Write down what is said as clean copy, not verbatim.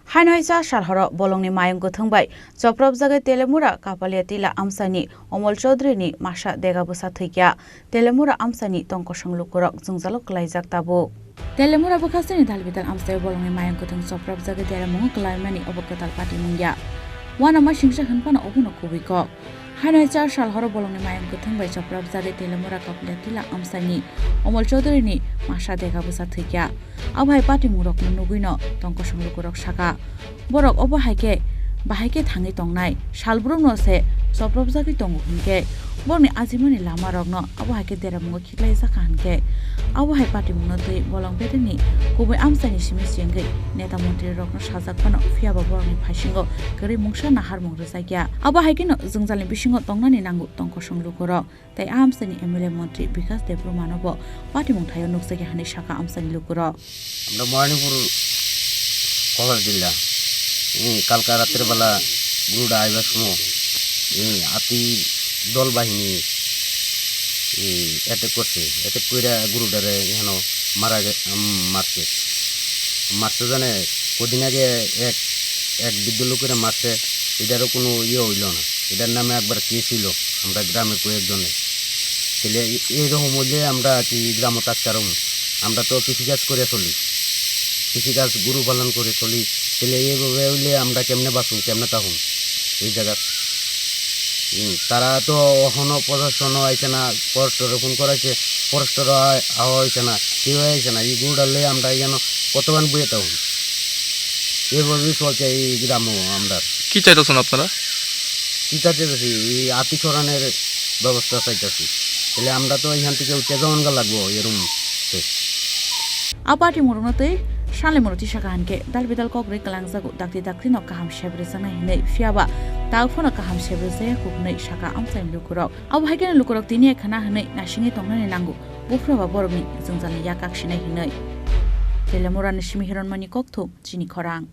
Hainoisa Shalhoro Bolongni Mayung kwthwngbai chopropjagwi Teliamura Kapali Tila Amchaini Omol Chaudhary Masha degabusa thikya Teliamura Amchaini tongkosang Lukurok Jwngjalo Kwlaijak tabu Teliamura bukhasini dalbital Amchai Bolongni Mayung kwthwng chopropjagwi Teliamung Klaimani obakatal pati mungya wana ma singsa hanpana obuno kubiko Hainoisa Shalhoro Bolongni Mayung kwthwngbai chopropjagwi Teliamura Kapali Tila Amchaini Omol Chaudhary Masha degabusa thikya abhai pati murok nuguino tongkosang Lukurok saka borok obahaike bahaike thangi tongnai salbrum no se chopropjagwi tongu hinke borni ajimani lama rokno abahaike deramungo khiklai saka hanke abahai pati mungno tui bolong bedeni kubai Amchaini simi singai neta mantri rokno sajakpano phiaba borni phasingo gari mungsa nahar mung rwsaikya abahaike no Jwngjalo bisingo tongnani nangu tongkosang Lukurok tai Amchaini MLA mantri Bikas Debru manobo pati mung thayo nuksake hani saka Amchaini Lukurok আমরা মর্নিংপুর cover দিলা কালকা রাতের বেলা গুরুডা আইবার সময় আতি দল বাহিনী attack করছে attack করে গুরুডারে এখানে মারছে মারছে জানে কদিন আগে এক বৃদ্ধ লোকের মারছে এটারও কোনো হইল না এটার নামে একবার কেস হইল আমরা গ্রামের কয়েকজনে তাহলে এইরকম হইলে আমরা কি গ্রাম তাৎকারম আমরা তো কৃষিকাজ করে চলি কৃষিকাজ গরু পালন করে চলি তাহলে এইভাবে হইলে আমরা কেমনে বাঁচুম কেমনে থাকুম এই জায়গা তারা তো এখনো প্রশাসনও আইছে না ফরেস্টর ফোন করাইছে ফরেস্টর আওয়া হয়েছে না কেউ আইছে না এই গরুটা লয়ে আমরা যেন কতক্ষণ বয়ে থাকুম এইভাবেই চলছে এই গ্রামও আমরা কি চাইতেছেন আপনারা কি চাইতেছি এই আতি ছড়ানোর ব্যবস্থা চাইতেছি তাহলে আমরা তো এখান থেকে উঠে যাওয়ান লাগবো এরকম Apati murunotei shale muruti shakahanke dalbidal kokri kalangzagu dakti no kaham shebre sana hinei fiaba tagfono kaham shebre se huknei shaka Amchaini Lukurok abhaigena Lukurok tini khana hinei nasingi tongnani nangu bufraba borobni Jwngjalo yakak shinai hinei Teliamura nishimi hironmani kokthum Chini Khorang